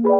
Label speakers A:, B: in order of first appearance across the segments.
A: Hi,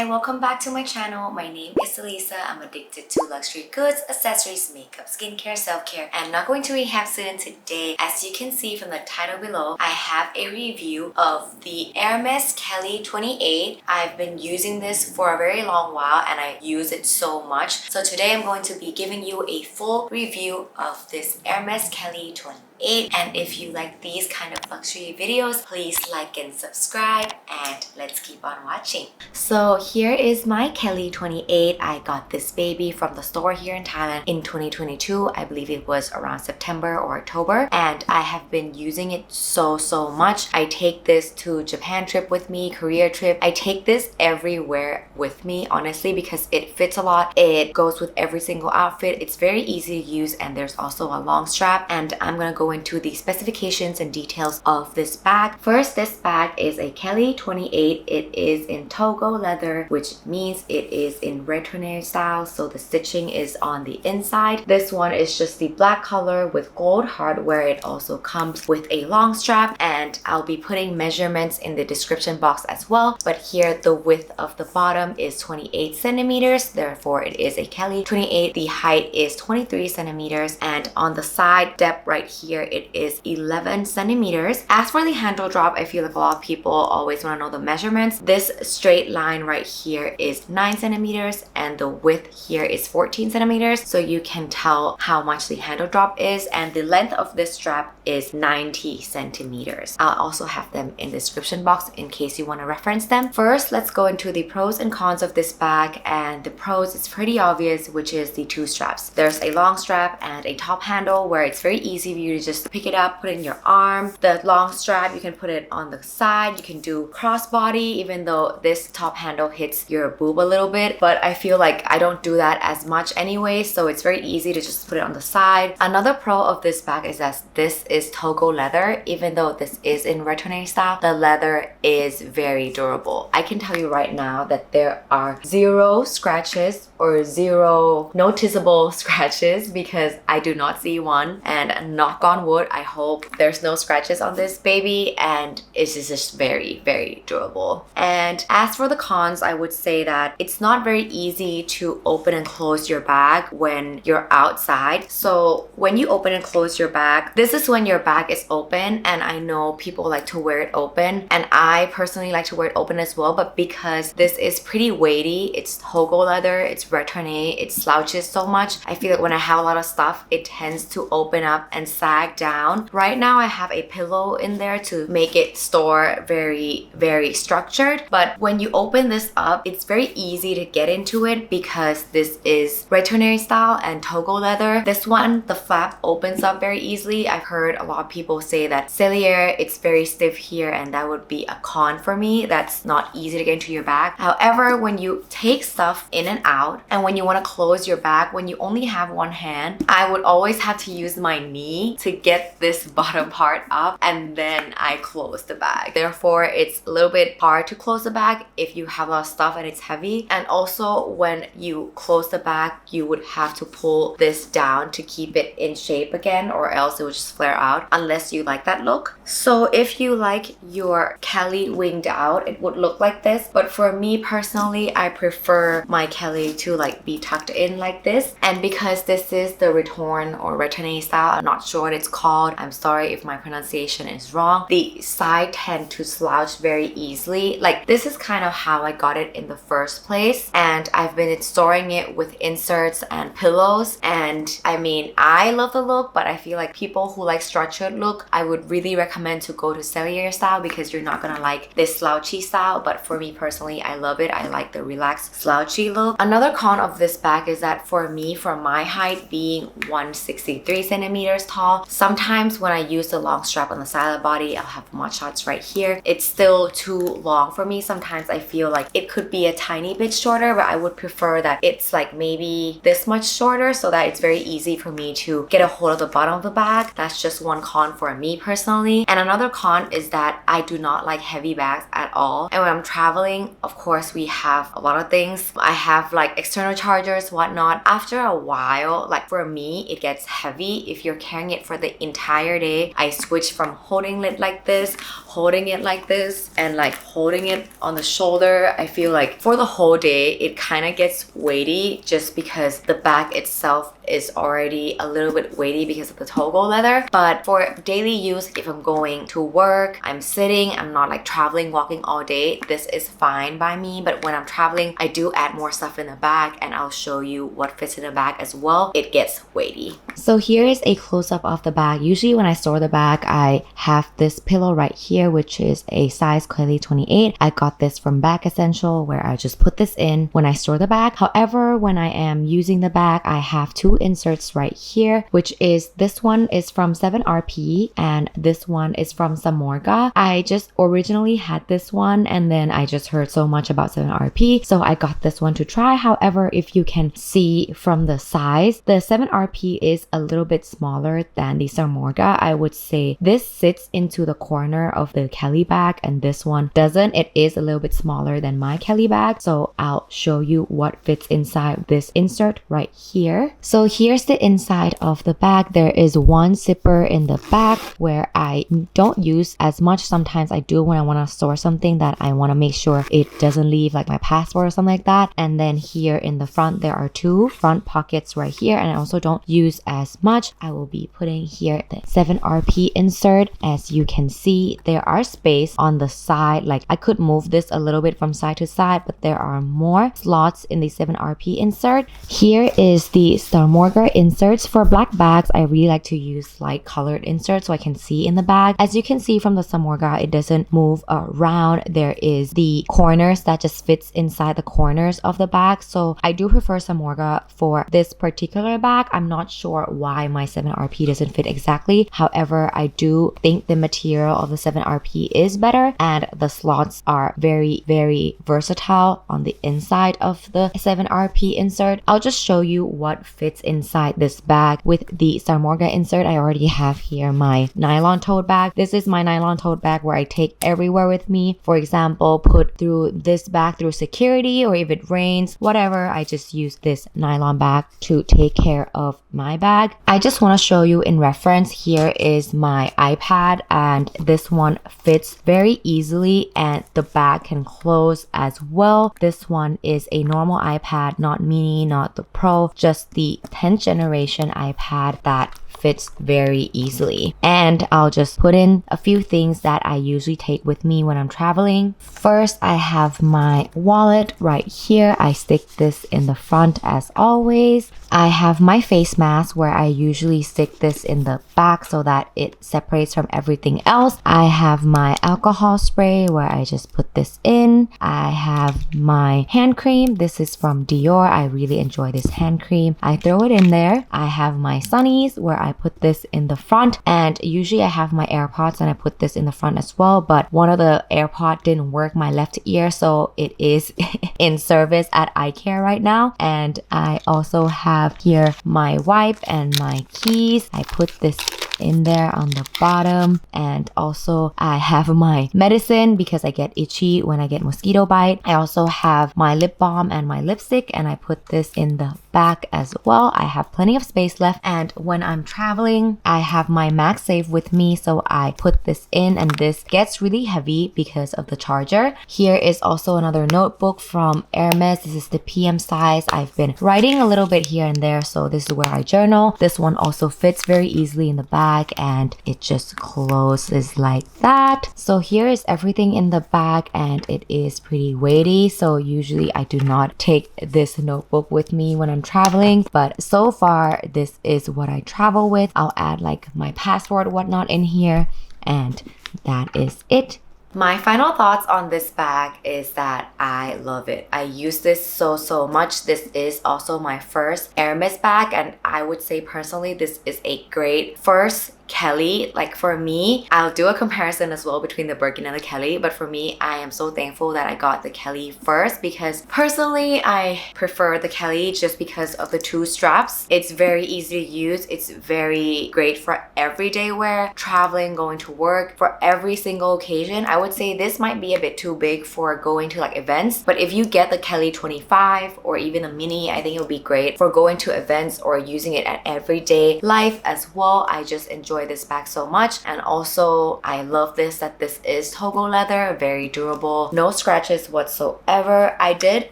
A: welcome back to my channel. My name is Elisa. I'm addicted to luxury goods, accessories, makeup, skincare, self-care, and not going to rehab soon today. As you can see from the title below, I have a review of the Hermes Kelly 28. I've been using this for a very long while and I use it so much. So today I'm going to be giving you a full review of this Hermes Kelly 28. And if you like these kind of luxury videos, please like and subscribe, and let's keep on watching. So here is my Kelly 28. I got this baby from the store here in Thailand in 2022. I believe it was around September or October, and I have been using it so much. I take this to Japan trip with me, Korea trip. I take this everywhere with me, honestly, because it fits a lot. It goes with every single outfit. It's very easy to use, and there's also a long strap. And I'm gonna go into the specifications and details of this bag. First, this bag is a Kelly 28. It is in Togo leather, which means it is in Retourne style, so the stitching is on the inside. This one is just the black color with gold hardware. It also comes with a long strap, and I'll be putting measurements in the description box as well. But here, the width of the bottom is 28 centimeters, therefore it is a Kelly 28. The height is 23 centimeters, and on the side depth right here, it is 11 centimeters. As for the handle drop, I feel like a lot of people always want to know the measurements. This straight line right here is 9 centimeters, and the width here is 14 centimeters, so you can tell how much the handle drop is. And the length of this strap is 90 centimeters. I'll also have them in the description box in case you want to reference them. First, let's go into the pros and cons of this bag. And the pros is pretty obvious, which is the two straps. There's a long strap and a top handle where it's very easy for you to just pick it up, put it in your arm. The long strap, you can put it on the side. You can do crossbody, even though this top handle hits your boob a little bit, but I feel like I don't do that as much anyway, so it's very easy to just put it on the side. Another pro of this bag is that this is Togo leather. Even though this is in Retourne style, the leather is very durable. I can tell you right now that there are zero scratches or zero noticeable scratches, because I do not see one, and knock on wood, I hope there's no scratches on this baby, and it's just very durable. And as for the cons, I would say that it's not very easy to open and close your bag when you're outside. So when you open and close your bag, this is when your bag is open, and I know people like to wear it open, and I personally like to wear it open as well, but because this is pretty weighty, it's Togo leather, it's Retourne, it slouches so much, I feel like when I have a lot of stuff, it tends to open up and sag down. Right now I have a pillow in there to make it store very structured, but when you open this up, it's very easy to get into it because this is Retourne style and Togo leather. This one, the flap opens up very easily. I've heard a lot of people say that Cellier, it's very stiff here, and that would be a con for me. That's not easy to get into your bag. However, when you take stuff in and out, and when you want to close your bag, when you only have one hand, I would always have to use my knee to get this bottom part up, and then I close the bag. Therefore, it's a little bit hard to close the bag if you have a lot of stuff and it's heavy. And also, when you close the bag, you would have to pull this down to keep it in shape again, or else it would just flare out, unless you like that look. So if you like your Kelly winged out, it would look like this. But for me personally, I prefer my Kelly to like be tucked in like this. And because this is the Retourne or Retourne style, I'm not sure what it's called, I'm sorry if my pronunciation is wrong, the side tend to slouch very easily. Like, this is kind of how I got it in the first place, and I've been storing it with inserts and pillows, and I mean, I love the look, but I feel like people who like structured look, I would really recommend to go to Cellier style, because you're not gonna like this slouchy style. But for me personally, I love it. I like the relaxed slouchy look. Another con of this bag is that for me, for my height being 163 centimeters tall, sometimes when I use the long strap on the side of the body, I'll have Modshots right here, it's still too long for me. Sometimes I feel like it could be a tiny bit shorter, but I would prefer that it's like maybe this much shorter, so that it's very easy for me to get a hold of the bottom of the bag. That's just one con for me personally. And another con is that I do not like heavy bags at all. And when I'm traveling, of course, we have a lot of things. I have like external chargers, whatnot. After a while, like for me, it gets heavy. If you're carrying it for the entire day, I switch from holding it like this, holding it like this, and like holding it on the shoulder. I feel like for the whole day, it kind of gets weighty just because the bag itself is already a little bit weighty because of the Togo leather. But for daily use, if I'm going to work, I'm sitting, I'm not like traveling, walking all day, this is fine by me. But when I'm traveling, I do add more stuff in the bag, and I'll show you what fits in the bag as well. It gets weighty. So here is a close-up of the bag. Usually when I store the bag, I have this pillow right here, which is a size Kelly 28. I got this from Bag Essential, where I just put this in when I store the bag. However, when I am using the bag, I have two inserts right here, which is this one is from 7RP and this one is from Samorga. I just originally had this one, and then I just heard so much about 7RP, so I got this one to try. However, if you can see from the size, the 7RP is a little bit smaller than the Samorga. I would say this sits into the corner of the Kelly bag and this one doesn't. It is a little bit smaller than my Kelly bag, so I'll show you what fits inside this insert right here. So here's the inside of the bag. There is one zipper in the back where I don't use as much. Sometimes I do when I want to store something that I want to make sure it doesn't leave, like my passport or something like that. And then here in the front, there are two front pockets right here, and I also don't use as much. I will be putting here the 7RP insert. As you can see, there are space on the side. Like I could move this a little bit from side to side, but there are more slots in the 7RP insert. Here is the Samorga inserts. For black bags, I really like to use light colored inserts so I can see in the bag. As you can see from the Samorga, it doesn't move around. There is the corners that just fits inside the corners of the bag. So I do prefer Samorga for this particular bag. I'm not sure why my 7RP doesn't fit exactly. However, I do think the material of the 7RP is better, and the slots are very, very versatile on the inside of the 7RP insert. I'll just show you what fits inside this bag. With the Samorga insert, I already have here my nylon tote bag. This is my nylon tote bag where I take everywhere with me. For example, put through this bag through security, or if it rains, whatever, I just use this nylon bag to take care of my bag. I just want to show you in reference, here is my iPad, and this one fits very easily and the bag can close as well. This one is a normal iPad, not mini, not the Pro, just the 10th generation iPad that fits very easily. And I'll just put in a few things that I usually take with me when I'm traveling. First, I have my wallet right here. I stick this in the front as always. I have my face mask where I usually stick this in the back so that it separates from everything else. I have my alcohol spray where I just put this in. I have my hand cream. This is from Dior. I really enjoy this hand cream. I throw it in there. I have my sunnies where I put this in the front, and usually I have my AirPods and I put this in the front as well, but one of the AirPods didn't work, my left ear, so it is in service at eye care right now. And I also have here my wipe and my keys. I put this in there on the bottom, and also I have my medicine because I get itchy when I get mosquito bite. I also have my lip balm and my lipstick, and I put this in the back as well. I have plenty of space left, and when I'm traveling, I have my MagSafe with me, so I put this in, and this gets really heavy because of the charger. Here is also another notebook from Hermes. This is the PM size. I've been writing a little bit here and there, so this is where I journal. This one also fits very easily in the bag, and it just closes like that. So here is everything in the bag, and it is pretty weighty, so usually I do not take this notebook with me when I'm traveling, but so far this is what I travel with. I'll add like my passport, whatnot in here, and that is it. My final thoughts on this bag is that I love it. I use this so much. This is also my first Hermes bag, and I would say personally this is a great first Kelly. Like for me, I'll do a comparison as well between the Birkin and the Kelly, but for me, I am so thankful that I got the Kelly first because personally, I prefer the Kelly just because of the two straps. It's very easy to use. It's very great for everyday wear, traveling, going to work, for every single occasion. I would say this might be a bit too big for going to like events, but if you get the Kelly 25 or even a mini, I think it would be great for going to events or using it at everyday life as well. I just enjoy this bag so much, and also I love that this is Togo leather, very durable, no scratches whatsoever. I did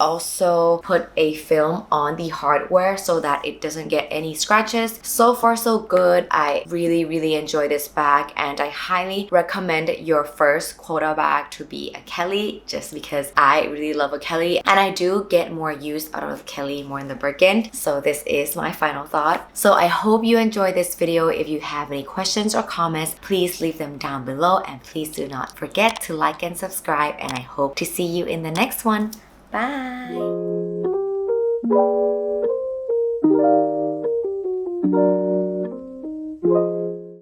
A: also put a film on the hardware so that it doesn't get any scratches. So far so good. I really enjoy this bag, and I highly recommend your first quota bag to be a Kelly, just because I really love a Kelly and I do get more use out of Kelly more in the Birkin. So this is my final thought. So I hope you enjoyed this video. If you have any questions or comments, please leave them down below, and please do not forget to like and subscribe, and I hope to see you in the next one. Bye!